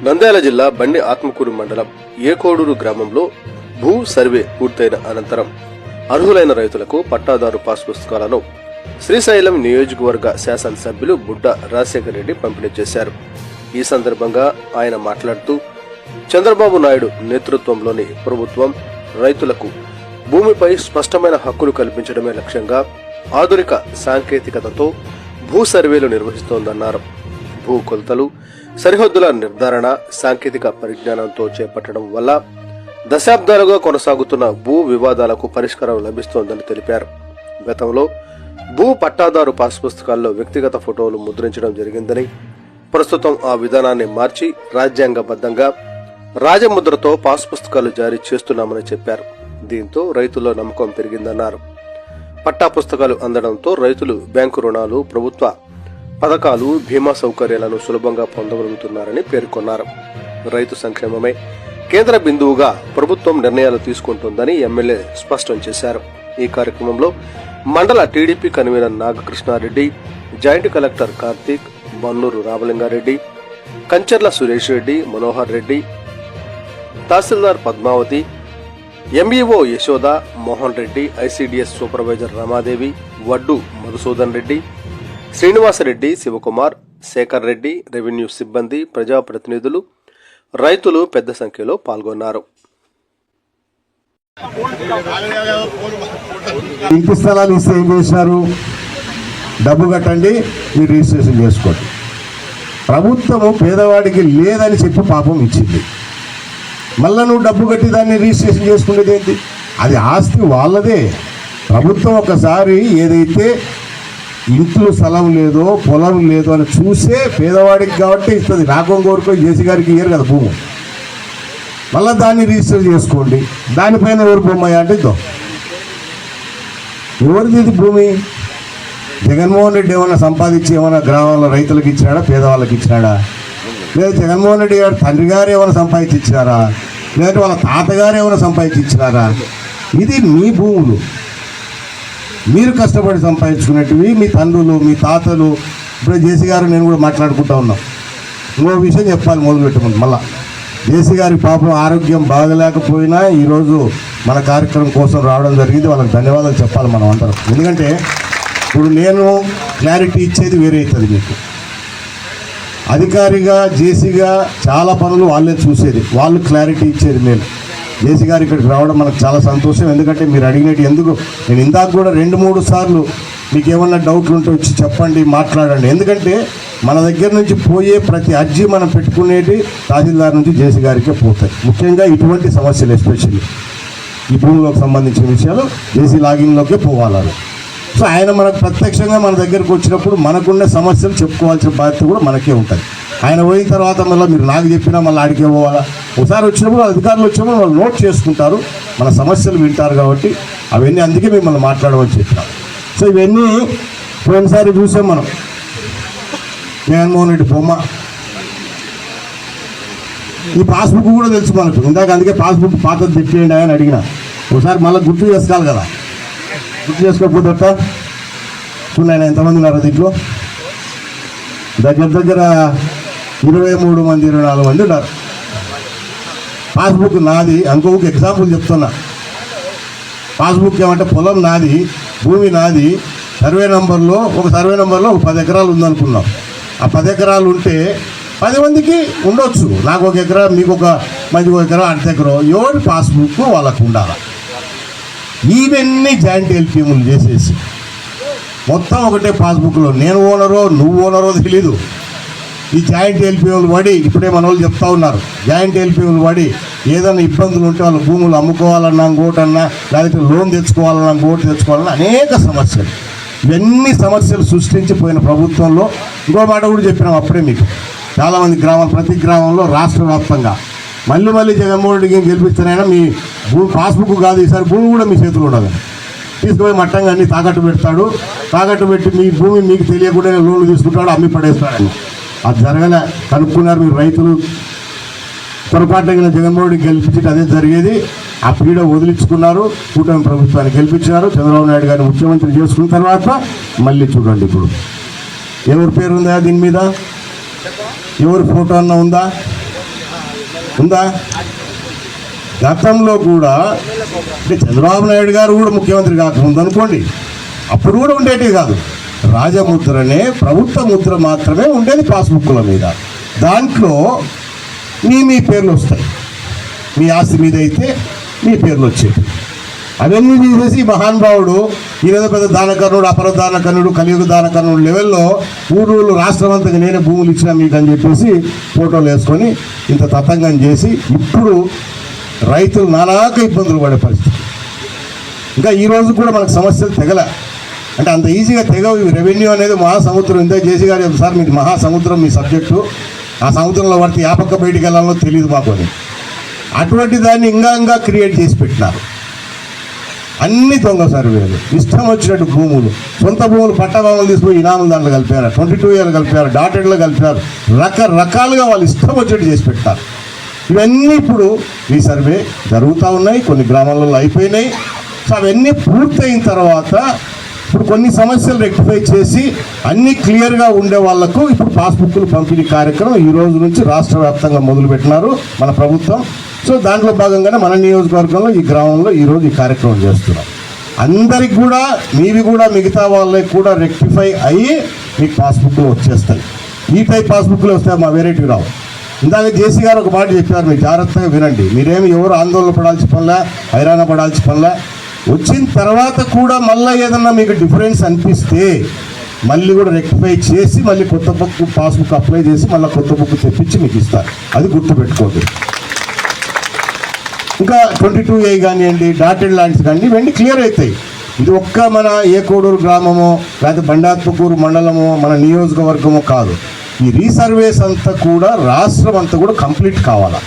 నంద్యాల జిల్లా బండి ఆత్మకూరు మండలం ఏకోడూరు గ్రామంలో భూ సర్వే పూర్తయిన అనంతరం అర్హులైన రైతులకు పట్టాదారు పాస్ పుస్తకాలను శ్రీశైలం నియోజకవర్గ శాసనసభ్యులు బుడ్డ రాజశేఖర రెడ్డి పంపిణీ చేశారు. ఈ సందర్భంగా ఆయన మాట్లాడుతూ చంద్రబాబు నాయుడు నేతృత్వంలోని ప్రభుత్వం రైతులకు భూమిపై స్పష్టమైన హక్కులు కల్పించడమే లక్ష్యంగా ఆధునిక సాంకేతికతతో భూ సర్వేలు నిర్వహిస్తోందన్నారు. భూ కొలతలు, సరిహద్దుల నిర్ధారణ సాంకేతిక పరిజ్ఞానంతో చేపట్టడం వల్ల దశాబ్దాలుగా కొనసాగుతున్న భూ వివాదాలకు పరిష్కారం లభిస్తోందని తెలిపారు. గతంలో భూ పట్టాదారు పాస్ పుస్తకాల్లో వ్యక్తిగత ఫోటోలు ముద్రించడం జరిగిందని, ప్రస్తుతం ఆ విధానాన్ని మార్చి రాజ్యాంగబద్ధంగా రాజముద్రతో పాస్ పుస్తకాలు జారీ చేస్తున్నామని చెప్పారు. దీంతో రైతుల్లో నమ్మకం పెరిగిందన్నారు. పట్టా పుస్తకాలు అందడంతో రైతులు బ్యాంకు రుణాలు, ప్రభుత్వ పథకాలు, బీమా సౌకర్యాలను సులభంగా పొందగలుగుతున్నారని పేర్కొన్నారు. రైతు సంక్షేమమే కేంద్ర బిందువుగా ప్రభుత్వం నిర్ణయాలు తీసుకుంటుందని ఎమ్మెల్యే స్పష్టం చేశారు. ఈ కార్యక్రమంలో మండల TDP convener Nagakrishna Reddy, joint collector Karthik, Bannuru Ramalinga Reddy, Kancharla Suresh Reddy, Manohar Reddy, tahsildar Padmavathi, MEO Yashoda, Mohan Reddy, ICDS supervisor Ramadevi, Vaddu Madhusudan Reddy, Srinivasa Reddy, Shivakumar, Sekhar Reddy, revenue సిబ్బంది, ప్రజాప్రతినిధులు, రైతులు పెద్ద సంఖ్యలో పాల్గొన్నారు. ఇంటి స్థలాలు ఇస్తే ఏం చేసినారు? డబ్బు కట్టండి, మీరు రిజిస్ట్రేషన్ చేసుకోండి. ప్రభుత్వము పేదవాడికి లేదని చెప్పి పాపం ఇచ్చింది. మళ్ళా నువ్వు డబ్బు కట్టి దాన్ని రిజిస్ట్రేషన్ చేసుకునేది ఏంటి? అది ఆస్తి వాళ్ళదే. ప్రభుత్వం ఒకసారి ఏదైతే ఇంట్లో స్థలం లేదో, పొలం లేదో అని చూసే పేదవాడికి కాబట్టి ఇస్తుంది. నాకం కోరుకో జేసీ గారికి ఇయ్యరు కదా భూమి. మళ్ళీ దాన్ని రిజిస్టర్ చేసుకోండి. దానిపైన ఎవరు భూమి అంటే ఇద్దో. ఎవరిది ఇది భూమి? జగన్మోహన్ రెడ్డి ఏమైనా సంపాదించి ఏమైనా గ్రామాల్లో రైతులకు ఇచ్చినాడా, పేదవాళ్ళకి ఇచ్చినాడా? లేదా జగన్మోహన్ రెడ్డి గారు తండ్రి గారు ఏమైనా సంపాదించి ఇచ్చినారా? లేదంటే వాళ్ళ తాతగారు ఏమైనా సంపాదించి ఇచ్చినారా? ఇది మీ భూములు, మీరు కష్టపడి సంపాదించుకున్నట్టువి. మీ తండ్రులు, మీ తాతలు. ఇప్పుడు జేసీ గారు నేను కూడా మాట్లాడుకుంటా ఉన్నాం. ఇంకో విషయం చెప్పాలి మొదలుపెట్టుకుంటాం. మళ్ళా జేసీ గారి పాపం ఆరోగ్యం బాగలేకపోయినా ఈరోజు మన కార్యక్రమం కోసం రావడం జరిగింది. వాళ్ళకి ధన్యవాదాలు చెప్పాలి మనం అందరం. ఎందుకంటే ఇప్పుడు నేను క్లారిటీ ఇచ్చేది వేరే అవుతుంది. మీకు అధికారిగా జేసీగా చాలా పనులు వాళ్ళే చూసేది, వాళ్ళు క్లారిటీ ఇచ్చేది. నేను జేసీ గారు ఇక్కడికి రావడం మనకు చాలా సంతోషం. ఎందుకంటే మీరు అడిగినట్టు ఎందుకు నేను ఇందాక కూడా 2-3 సార్లు మీకు ఏమన్నా డౌట్లు ఉంటే వచ్చి చెప్పండి, మాట్లాడండి. ఎందుకంటే మన దగ్గర నుంచి పోయే ప్రతి అర్జీ మనం పెట్టుకునేది తహసీల్దార్ నుంచి జేసీ గారికే పోతాయి. ముఖ్యంగా ఇటువంటి సమస్యలు, ఎస్పెషల్లీ ఈ భూములకు సంబంధించిన విషయాలు జేసీ లాగిన్లోకే పోవాలి. సో ఆయన మనకు ప్రత్యక్షంగా మన దగ్గరకు వచ్చినప్పుడు మనకున్న సమస్యలు చెప్పుకోవాల్సిన బాధ్యత కూడా మనకే ఉంటుంది. ఆయన పోయిన తర్వాత మళ్ళీ మీరు నాకు చెప్పినా మళ్ళీ ఆడికే పోవాలా? ఒకసారి వచ్చినప్పుడు అధికారులు వచ్చినప్పుడు వాళ్ళు నోట్ చేసుకుంటారు, మన సమస్యలు వింటారు. కాబట్టి అవన్నీ అందుకే మిమ్మల్ని మాట్లాడమని చెప్పినాం. సో ఇవన్నీ పోయినసారి చూసాం మనం. జగన్మోహన్ రెడ్డి బొమ్మ, ఈ పాస్బుక్ కూడా తెలుసు మనకు. ఇందాక అందుకే పాస్బుక్ పాతది తెప్పేయండి అని అడిగిన. ఒకసారి మళ్ళీ గుర్తు చేసుకోవాలి కదా. గుర్తు చేసుకోకపోతే చూడండి ఎంతమంది ఉన్నారు దీంట్లో. దగ్గర 23 మంది 24 మంది ఉన్నారు. పాస్బుక్ నాది. ఇంకొక ఎగ్జాంపుల్ చెప్తున్నా. పాస్బుక్ ఏమంటే పొలం నాది, భూమి నాది, సర్వే నెంబర్లో ఒక 10 ఎకరాలు ఉందనుకున్నాం. ఆ 10 ఎకరాలు ఉంటే 10 మందికి ఉండొచ్చు. నాకు 1 ఎకరా, మీకు ఒక మందికి 1 ఎకరా, అర్ధ ఎకరం. ఎవరి పాస్బుక్ వాళ్ళకు ఉండాలి. ఇవన్నీ జాయింట్ ఎల్పిఎంలు చేసేసి మొత్తం ఒకటే పాస్బుక్లో నేను ఓనరో నువ్వు ఓనరో తెలీదు. ఈ జాయింట్ ఎల్పిఎంలు పడి ఇప్పుడే మన వాళ్ళు చెప్తా ఉన్నారు. జాయింట్ ఎల్పిఎంలు పడి ఏదైనా ఇబ్బందులు ఉంటే వాళ్ళ భూములు అమ్ముకోవాలన్నా ఇంకోటన్నా, లేకపోతే లోన్ తెచ్చుకోవాలన్నా ఇంకోటి తెచ్చుకోవాలన్నా అనేక సమస్యలు. ఇవన్నీ సమస్యలు సృష్టించిపోయిన ప్రభుత్వంలో ఇంకో మాట కూడా చెప్పినాం అప్పుడే మీకు. చాలామంది గ్రామాలు, ప్రతి గ్రామంలో రాష్ట్ర వ్యాప్తంగా మళ్ళీ జగన్మోహన్ రెడ్డికి గెలిపిస్తానైనా మీ భూమి పాస్బుక్ కాదు, ఈసారి భూమి కూడా మీ చేతులు ఉండదు. తీసుకుపోయి మట్టంగా అన్ని తాకట్టు పెడతాడు. తాకట్టు పెట్టి మీ భూమి మీకు తెలియకుండా లోన్లు తీసుకుంటాడు, అమ్మి పడేస్తాడు. అది జరగలే. కనుక్కున్నారు మీరు రైతులు. పొరపాటున జగన్మోహన్ రెడ్డి గెలిపించి అదే జరిగేది. ఆ పీడ వదిలించుకున్నారు, కూటమి ప్రభుత్వాన్ని గెలిపించారు. చంద్రబాబు నాయుడు గారిని ముఖ్యమంత్రి చేసుకున్న తర్వాత మళ్ళీ చూడండి ఇప్పుడు ఎవరి పేరు ఉందా దీని మీద, ఎవరి ఫోటో అన్న ఉందా? ఉందా? గతంలో కూడా అంటే చంద్రబాబు నాయుడు గారు కూడా ముఖ్యమంత్రి కాకముందు అనుకోండి, అప్పుడు కూడా ఉండేటివి కాదు. రాజముద్రనే ప్రభుత్వ ముద్ర మాత్రమే ఉండేది పాస్బుక్ల మీద. దాంట్లో మీ పేర్లు వస్తాయి. మీ ఆస్తి మీద అయితే మీ పేర్లు వచ్చేవి. అవన్నీ తీసేసి మహానుభావుడు ఈయన పెద్ద దానకర్ణుడు, అపర దానకర్ణుడు, కలియుగ దానకర్ణుడు లెవెల్లో ఊరు రాష్ట్రమంతగా నేనే భూములు ఇచ్చినా మీకు అని చెప్పేసి ఫోటోలు వేసుకొని ఇంత తతంగం చేసి ఇప్పుడు రైతులు నానాక ఇబ్బందులు పడే పరిస్థితి. ఇంకా ఈరోజు కూడా మనకు సమస్యలు తెగల అంటే అంత ఈజీగా తెగవు. రెవెన్యూ అనేది మహాసముద్రం. ఇంత జేసీ గారు సార్ మీది మహాసముద్రం, మీ సబ్జెక్టు, ఆ సముద్రంలో పడితే ఆ పక్క బయటికి వెళ్ళాలో తెలియదు మాకు అని. అటువంటి దాన్ని ఇంకా క్రియేట్ చేసి పెట్టినారు. అన్ని దొంగ సర్వేలు, ఇష్టం వచ్చినట్టు భూములు, సొంత భూములు పట్టభూములు తీసుకుని ఇనాములు దాంట్లో కలిపారు, 22 ఏళ్ళు కలిపారు, డాటెడ్లో కలిపారు, రకరకాలుగా వాళ్ళు ఇష్టం వచ్చినట్టు చేసి పెట్టారు. ఇవన్నీ ఇప్పుడు ఈ సర్వే జరుగుతూ ఉన్నాయి, కొన్ని గ్రామాలలో అయిపోయినాయి. సో అవన్నీ పూర్తయిన తర్వాత ఇప్పుడు కొన్ని సమస్యలు రెక్టిఫై చేసి అన్నీ క్లియర్గా ఉండే వాళ్లకు ఇప్పుడు పాస్బుక్లు పంపిణీ కార్యక్రమం ఈ రోజు నుంచి రాష్ట్ర వ్యాప్తంగా మొదలుపెట్టినారు మన ప్రభుత్వం. సో దాంట్లో భాగంగానే మన నియోజకవర్గంలో ఈ గ్రామంలో ఈరోజు ఈ కార్యక్రమం చేస్తున్నాం. అందరికి కూడా మీవి కూడా మిగతా వాళ్ళకి కూడా రెక్టిఫై అయ్యి మీకు పాస్బుక్లు వచ్చేస్తాయి. ఈ టైప్ పాస్బుక్లు వస్తాయి, మా వెరైటీ రావు. ఇందాక జేసీ గారు ఒక మాట చెప్పారు, మీరు జాగ్రత్తగా వినండి. మీరేమి ఎవరు ఆందోళన పడాల్సి పనిలే, హైరాణ పడాల్సి పనిలే. వచ్చిన తర్వాత కూడా మళ్ళీ ఏదన్నా మీకు డిఫరెన్స్ అనిపిస్తే మళ్ళీ కూడా రెక్టిఫై చేసి మళ్ళీ కొత్త బుక్ పాస్బుక్ అప్లై చేసి మళ్ళీ కొత్త బుక్ తెప్పించి మీకు ఇస్తారు. అది గుర్తుపెట్టుకోండి. ఇంకా 22A కానివ్వండి, డాటెడ్ ల్యాండ్స్ కానీ ఇవన్నీ క్లియర్ అవుతాయి. ఇది ఒక్క మన ఏకోడూరు గ్రామమో లేకపోతే బండాత్మకూరు మండలమో మన నియోజకవర్గమో కాదు. ఈ రీసర్వేస్ అంతా కూడా రాష్ట్రం అంతా కూడా కంప్లీట్ కావాలా.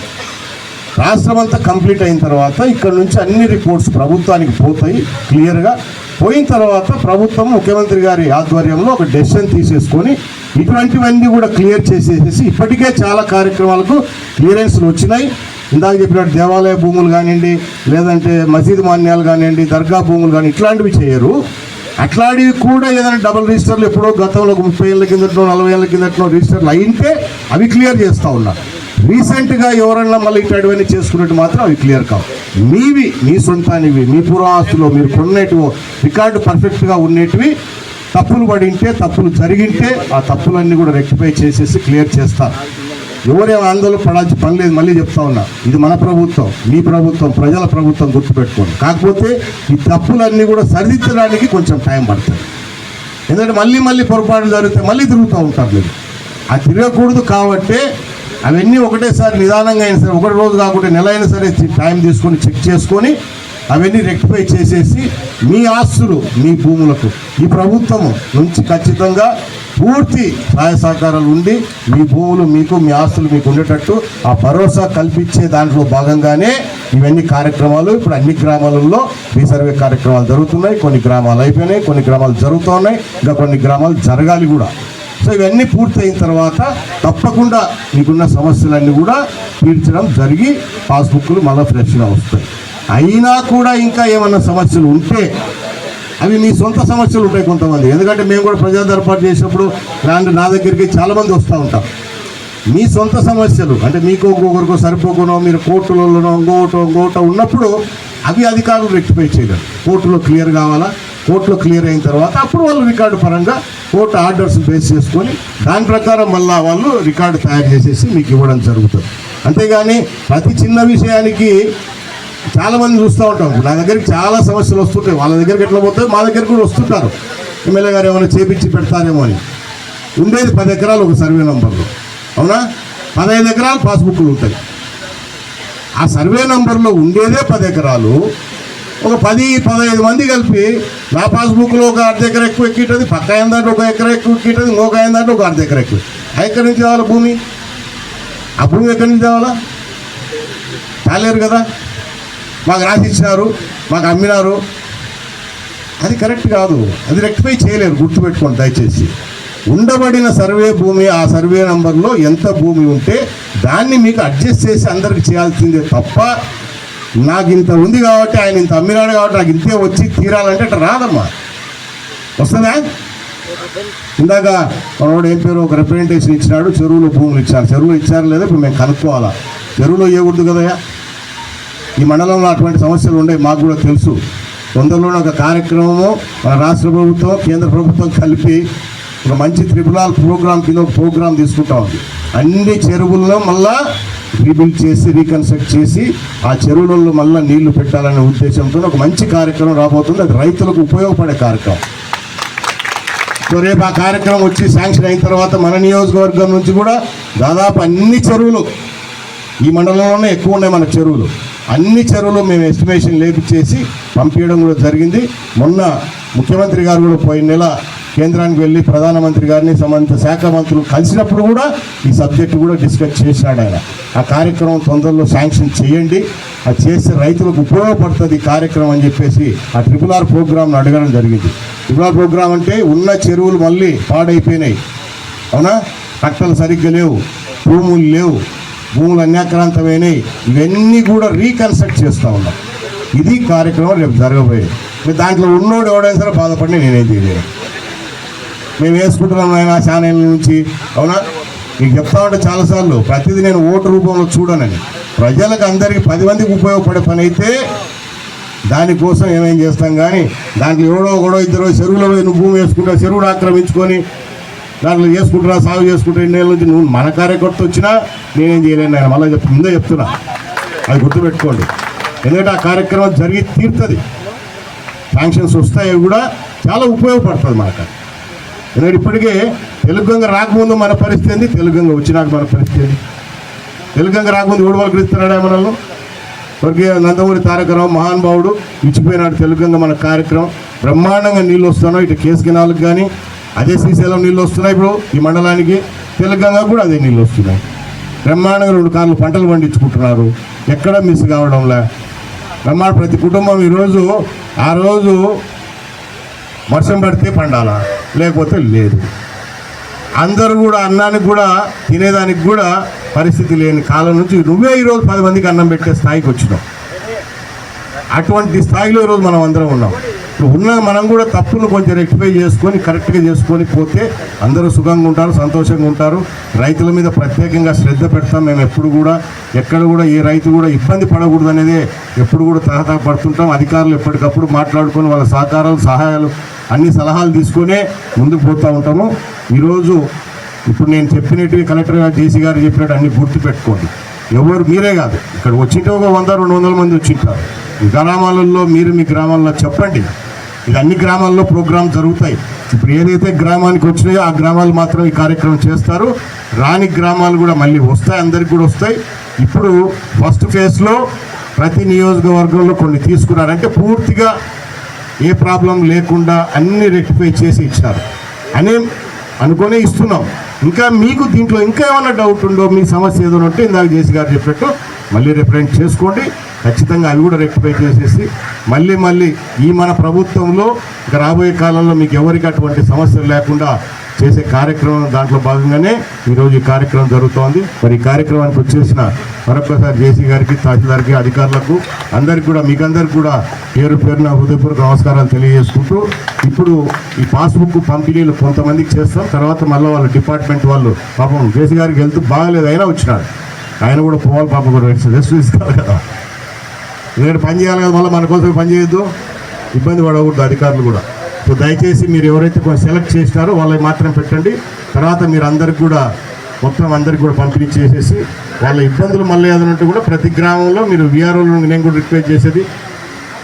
రాష్ట్రం అంతా కంప్లీట్ అయిన తర్వాత ఇక్కడ నుంచి అన్ని రిపోర్ట్స్ ప్రభుత్వానికి పోతాయి. క్లియర్గా పోయిన తర్వాత ప్రభుత్వం ముఖ్యమంత్రి గారి ఆధ్వర్యంలో ఒక డెసిషన్ తీసేసుకొని ఇటువంటివన్నీ కూడా క్లియర్ చేసేసి ఇప్పటికే చాలా కార్యక్రమాలకు క్లియరెన్స్లు వచ్చినాయి. ఇందాక చెప్పినట్టు దేవాలయ భూములు కానివ్వండి, లేదంటే మసీదు మాన్యాలు కానివ్వండి, దర్గా భూములు కానీ ఇట్లాంటివి చేయరు. అట్లాంటివి కూడా ఏదైనా డబుల్ రిజిస్టర్లు ఎప్పుడో గతంలో 30 ఏళ్ళ కిందటో 40 ఏళ్ళ కిందటో రిజిస్టర్లు అయింటే అవి క్లియర్ చేస్తూ ఉన్నారు. రీసెంట్గా ఎవరన్నా మళ్ళీ ఇట్లాంటివన్నీ చేసుకున్నట్టు మాత్రం అవి క్లియర్ కావు. మీవి మీ సొంతానివి, మీ పురాస్తులో మీరు కొన్నేటివో రికార్డు పర్ఫెక్ట్గా ఉండేటివి తప్పులు పడింటే, తప్పులు జరిగింటే ఆ తప్పులన్నీ కూడా రెక్టిఫై చేసేసి క్లియర్ చేస్తారు. ఎవరేం ఆందోళన పడాల్సి పని లేదు. మళ్ళీ చెప్తా ఉన్నా, ఇది మన ప్రభుత్వం, మీ ప్రభుత్వం, ప్రజల ప్రభుత్వం, గుర్తుపెట్టుకోండి. కాకపోతే ఈ తప్పులన్నీ కూడా సరిదిద్దడానికి కొంచెం టైం పడుతుంది. ఎందుకంటే మళ్ళీ పొరపాటు జరిగితే మళ్ళీ తిరుగుతూ ఉంటారు. మీరు ఆ తిరగకూడదు కాబట్టి అవన్నీ ఒకటేసారి నిదానంగా అయినా సరే, ఒకటి రోజు కాకుండా నెల అయినా సరే టైం తీసుకొని చెక్ చేసుకొని అవన్నీ రెక్టిఫై చేసేసి మీ ఆస్తులు, మీ భూములకు ఈ ప్రభుత్వము నుంచి ఖచ్చితంగా పూర్తి సహాయ సహకారాలు ఉండి మీ భూములు మీకు, మీ ఆస్తులు మీకు ఉండేటట్టు ఆ భరోసా కల్పించే దాంట్లో భాగంగానే ఇవన్నీ కార్యక్రమాలు ఇప్పుడు అన్ని గ్రామాలలో రీసర్వే కార్యక్రమాలు జరుగుతున్నాయి. కొన్ని గ్రామాలు అయిపోయినాయి, కొన్ని గ్రామాలు జరుగుతూ ఉన్నాయి, ఇంకా కొన్ని గ్రామాలు జరగాలి కూడా. సో ఇవన్నీ పూర్తయిన తర్వాత తప్పకుండా మీకున్న సమస్యలన్నీ కూడా తీర్చడం జరిగి పాస్బుక్లు మళ్ళీ ఫ్రెష్గా వస్తాయి. అయినా కూడా ఇంకా ఏమన్నా సమస్యలు ఉంటే అవి మీ సొంత సమస్యలు ఉంటాయి కొంతమంది. ఎందుకంటే మేము కూడా ప్రజా దర్బారు చేసినప్పుడు నా దగ్గరికి చాలామంది వస్తూ ఉంటాం. మీ సొంత సమస్యలు అంటే మీకు ఇంకొకరికో సరిపోకనో మీరు కోర్టులలోనో ఇంకోటో ఉన్నప్పుడు అవి అధికారులు రెక్టిఫై చేయగలరు. కోర్టులో క్లియర్ కావాలా, కోర్టులో క్లియర్ అయిన తర్వాత అప్పుడు వాళ్ళు రికార్డు పరంగా కోర్టు ఆర్డర్స్ బేస్ చేసుకొని దాని ప్రకారం మళ్ళీ వాళ్ళు రికార్డు తయారు చేసేసి మీకు ఇవ్వడం జరుగుతుంది. అంతేగాని ప్రతి చిన్న విషయానికి చాలామంది చూస్తూ ఉంటాం. నా దగ్గరికి చాలా సమస్యలు వస్తుంటాయి. వాళ్ళ దగ్గరికి ఎట్లా పోతాయి, మా దగ్గరికి కూడా వస్తుంటారు. ఎమ్మెల్యే గారు ఏమైనా చేపించి పెడతారేమో అని. ఉండేది 10 ఎకరాలు ఒక సర్వే నంబర్లో, అవునా? 15 ఎకరాలు పాస్బుక్లు ఉంటాయి. ఆ సర్వే నంబర్లో ఉండేదే 10 ఎకరాలు. ఒక 10-15 మంది కలిపి నా పాస్బుక్లో ఒక అర్ధ ఎకర ఎక్కువ ఎక్కింటుంది, పక్క ఆయన దాంట్లో ఒక ఎకర ఎక్కువ ఎక్కింటుంది, ఇంకొక ఆయన దాంట్లో ఒక అర్ధ ఎకర ఎక్కువ. ఎక్కడి నుంచి తేవాలా భూమి? ఆ భూమి ఎక్కడి నుంచి తేవాలా? తాలేరు కదా. మాకు రాసి ఇచ్చినారు, మాకు అమ్మినారు, అది కరెక్ట్ కాదు. అది రెక్టిఫై చేయలేరు, గుర్తుపెట్టుకోండి దయచేసి. ఉండబడిన సర్వే భూమి, ఆ సర్వే నంబర్లో ఎంత భూమి ఉంటే దాన్ని మీకు అడ్జస్ట్ చేసి అందరికి చేయాల్సిందే తప్ప నాకు ఇంత ఉంది కాబట్టి ఆయన ఇంత అమ్మినాడు కాబట్టి నాకు ఇంతే వచ్చి తీరాలంటే అట్లా రాదమ్మా. వస్తుందా? ఇందాక మనోడు ఏం పేరు ఒక రిప్రజెంటేషన్ ఇచ్చినాడు, చెరువులో భూములు ఇచ్చారు. చెరువులు ఇచ్చారు లేదా ఇప్పుడు మేము కనుక్కోవాలా. చెరువులో వేయకూడదు కదయా. ఈ మండలంలో అటువంటి సమస్యలు ఉన్నాయి, మాకు కూడా తెలుసు. తొందరలోనే ఒక కార్యక్రమము మన రాష్ట్ర ప్రభుత్వం కేంద్ర ప్రభుత్వం కలిపి ఒక మంచి ట్రిపుల్ ప్రోగ్రామ్ కింద ఒక ప్రోగ్రాం తీసుకుంటా ఉంది. అన్ని చెరువుల్లో మళ్ళా రీబిల్డ్ చేసి రీకన్స్ట్రక్ట్ చేసి ఆ చెరువులలో మళ్ళీ నీళ్లు పెట్టాలనే ఉద్దేశంతో ఒక మంచి కార్యక్రమం రాబోతుంది. అది రైతులకు ఉపయోగపడే కార్యక్రమం. సో రేపు ఆ కార్యక్రమం వచ్చి శాంక్షన్ అయిన తర్వాత మన నియోజకవర్గం నుంచి కూడా దాదాపు అన్ని చెరువులు, ఈ మండలంలోనే ఎక్కువ ఉన్నాయి మన చెరువులు, అన్ని చెరువులు మేము ఎస్టిమేషన్ లేపించేసి పంపించడం కూడా జరిగింది. మొన్న ముఖ్యమంత్రి గారు కూడా పోయిన నెల కేంద్రానికి వెళ్ళి ప్రధానమంత్రి గారిని సంబంధిత శాఖ మంత్రులు కలిసినప్పుడు కూడా ఈ సబ్జెక్టు కూడా డిస్కస్ చేశాడు ఆయన. ఆ కార్యక్రమం తొందరలో శాంక్షన్ చేయండి, అది చేస్తే రైతులకు ఉపయోగపడుతుంది ఈ కార్యక్రమం అని చెప్పేసి ఆ RRR ప్రోగ్రామ్ను అడగడం జరిగింది. RRR ప్రోగ్రాం అంటే ఉన్న చెరువులు మళ్ళీ పాడైపోయినాయి, అవునా, కట్టలు సరిగ్గా లేవు, భూములు లేవు, భూములు అన్యాక్రాంతమైనవి, ఇవన్నీ కూడా రీకన్స్ట్రక్ట్ చేస్తూ ఉన్నాం. ఇది కార్యక్రమం రేపు జరగబోయేది. దాంట్లో ఉన్నోడు ఎవడైనా సరే బాధపడి నేనేం చేయలేను. మేము వేసుకుంటున్నాం ఆయన ఛానల్ నుంచి, అవునా. మీకు చెప్తా ఉంటే చాలాసార్లు ప్రతిదీ నేను ఓటు రూపంలో చూడనని, ప్రజలకు అందరికీ 10 మందికి ఉపయోగపడే పని అయితే దానికోసం ఏమేం చేస్తాం. కానీ దాంట్లో ఎవడో ఇద్దరు చెరువులో నువ్వు భూమి వేసుకుంటా, చెరువును ఆక్రమించుకొని దాంట్లో చేసుకుంటున్నా, సాగు చేసుకుంటా, 2 ఏళ్ళ నుంచి నువ్వు మన కార్యకర్త వచ్చినా నేనేం చేయలేను. ఆయన మళ్ళీ ముందే చెప్తున్నా, అది గుర్తుపెట్టుకోండి. ఎందుకంటే ఆ కార్యక్రమం జరిగి తీరుతుంది, శాంక్షన్స్ వస్తాయి, అవి కూడా చాలా ఉపయోగపడుతుంది మనకు. ఎందుకంటే ఇప్పటికే తెలుగంగ రాకముందు మన పరిస్థితి ఏంది, తెలుగంగ వచ్చినాక మన పరిస్థితి ఏంది. తెలుగంగ రాకముందు ఎవడు వాళ్ళు ఇస్తున్నాడా మనల్ని, స్వర్గీయ నందమూరి తారక రావు మహానుభావుడు ఇచ్చిపోయినాడు తెలుగంగ మన కార్యక్రమం. బ్రహ్మాండంగా నీళ్ళు వస్తున్నాయి, ఇటు కేసు కెనాలకు కానీ అదే శ్రీశైలం నీళ్ళు వస్తున్నాయి. ఇప్పుడు ఈ మండలానికి తెలుగంగ కూడా అదే నీళ్ళు వస్తున్నాయి. బ్రహ్మాండంగా 2 కార్లు పంటలు పండించుకుంటున్నారు, ఎక్కడ మిస్ కావడంలే. బ్రహ్మాండ ప్రతి కుటుంబం ఈరోజు ఆ రోజు వర్షం పడితే పండాలా, లేకపోతే లేదు. అందరూ కూడా అన్నానికి కూడా తినేదానికి కూడా పరిస్థితి లేని కాలం నుంచి నువ్వే ఈరోజు 10 మందికి అన్నం పెట్టే స్థాయికి వచ్చినావు. అటువంటి స్థాయిలో ఈరోజు మనం అందరం ఉన్నాం. ఉన్న మనం కూడా తప్పును కొంచెం రెక్టిఫై చేసుకొని కరెక్ట్గా చేసుకొని పోతే అందరూ సుఖంగా ఉంటారు, సంతోషంగా ఉంటారు. రైతుల మీద ప్రత్యేకంగా శ్రద్ధ పెడతాం మేము. ఎప్పుడు కూడా ఎక్కడ కూడా ఏ రైతు కూడా ఇబ్బంది పడకూడదు అనేది ఎప్పుడు కూడా తహతా పడుతుంటాం. అధికారులు ఎప్పటికప్పుడు మాట్లాడుకొని వాళ్ళ సహకారాలు సహాయాలు అన్ని సలహాలు తీసుకునే ముందుకు పోతూ ఉంటాము. ఈరోజు ఇప్పుడు నేను చెప్పినట్టు కలెక్టర్ గారు జేసీ గారు చెప్పినట్టు అన్ని గుర్తుపెట్టుకోండి. ఎవరు మీరే కాదు, ఇక్కడ వచ్చింటే ఒక 100-200 మంది వచ్చింటారు. ఈ గ్రామాలలో మీరు మీ గ్రామాల్లో చెప్పండి. ఇది అన్ని గ్రామాల్లో ప్రోగ్రామ్ జరుగుతాయి. ఇప్పుడు ఏదైతే గ్రామానికి వచ్చినాయో ఆ గ్రామాలు మాత్రం ఈ కార్యక్రమం చేస్తారు. రాని గ్రామాలు కూడా మళ్ళీ వస్తాయి, అందరికి కూడా వస్తాయి. ఇప్పుడు ఫస్ట్ ఫేజ్లో ప్రతి నియోజకవర్గంలో కొన్ని తీసుకున్నారంటే పూర్తిగా ఏ ప్రాబ్లం లేకుండా అన్ని రెక్టిఫై చేసి ఇచ్చారు అని అనుకునే ఇస్తున్నాం. ఇంకా మీకు దీంట్లో ఇంకా ఏమైనా డౌట్ ఉందో, మీ సమస్య ఏదైనా ఉంటే ఇందాక జేసీ గారు చెప్పినట్టు మళ్ళీ రిప్రజెంట్ చేసుకోండి. ఖచ్చితంగా అవి కూడా రెక్టిఫై చేసేసి మళ్ళీ ఈ మన ప్రభుత్వంలో ఇక రాబోయే కాలంలో మీకు ఎవరికి అటువంటి సమస్యలు లేకుండా చేసే కార్యక్రమం దాంట్లో భాగంగానే ఈరోజు ఈ కార్యక్రమం జరుగుతోంది. మరి ఈ కార్యక్రమానికి వచ్చేసిన మరొకసారి జేసీ గారికి, తహసీల్దార్కి, అధికారులకు అందరికీ కూడా మీకందరికి కూడా పేరున హృదయపూర్వక నమస్కారాలు తెలియజేసుకుంటూ ఇప్పుడు ఈ పాస్బుక్ పంపిణీలు కొంతమందికి చేస్తాం. తర్వాత మళ్ళీ వాళ్ళ డిపార్ట్మెంట్ వాళ్ళు పాపం జేసీ గారికి వెళ్తూ బాగలేదు, అయినా వచ్చినాడు. ఆయన కూడా పోవాలి పాపం, కూడా రెస్ట్ తీసుకోవాలి కదా, ఎందుకంటే పని చేయాలి కదా, మళ్ళీ మన కోసం పని చేయొద్దు, ఇబ్బంది పడకూడదు అధికారులు కూడా. సో దయచేసి మీరు ఎవరైతే కొంచెం సెలెక్ట్ చేసినారో వాళ్ళకి మాత్రం పెట్టండి. తర్వాత మీరు అందరికి కూడా మొత్తం అందరికి కూడా పంపిణీ చేసేసి వాళ్ళ ఇబ్బందులు మళ్ళీ ఏదైనా కూడా ప్రతి గ్రామంలో మీరు వీఆర్ఓలను నేను కూడా రిక్వెస్ట్ చేసేది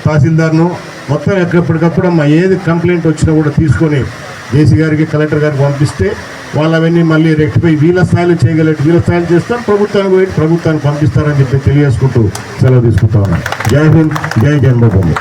తహసీల్దార్ను మొత్తం ఎప్పటికప్పుడు ఏది కంప్లైంట్ వచ్చినా కూడా తీసుకొని జేసీ గారికి, కలెక్టర్ గారికి పంపిస్తే వాళ్ళవన్నీ మళ్ళీ రెక్టిఫై వీళ్ళ స్థాయిలో చేయగలిగి వీళ్ళ స్థాయిలో చేస్తారు, ప్రభుత్వానికి పంపిస్తారని చెప్పి తెలియజేసుకుంటూ సెలవు తీసుకుంటా ఉన్నాను. జై హింద్, జై జన్మభూమి.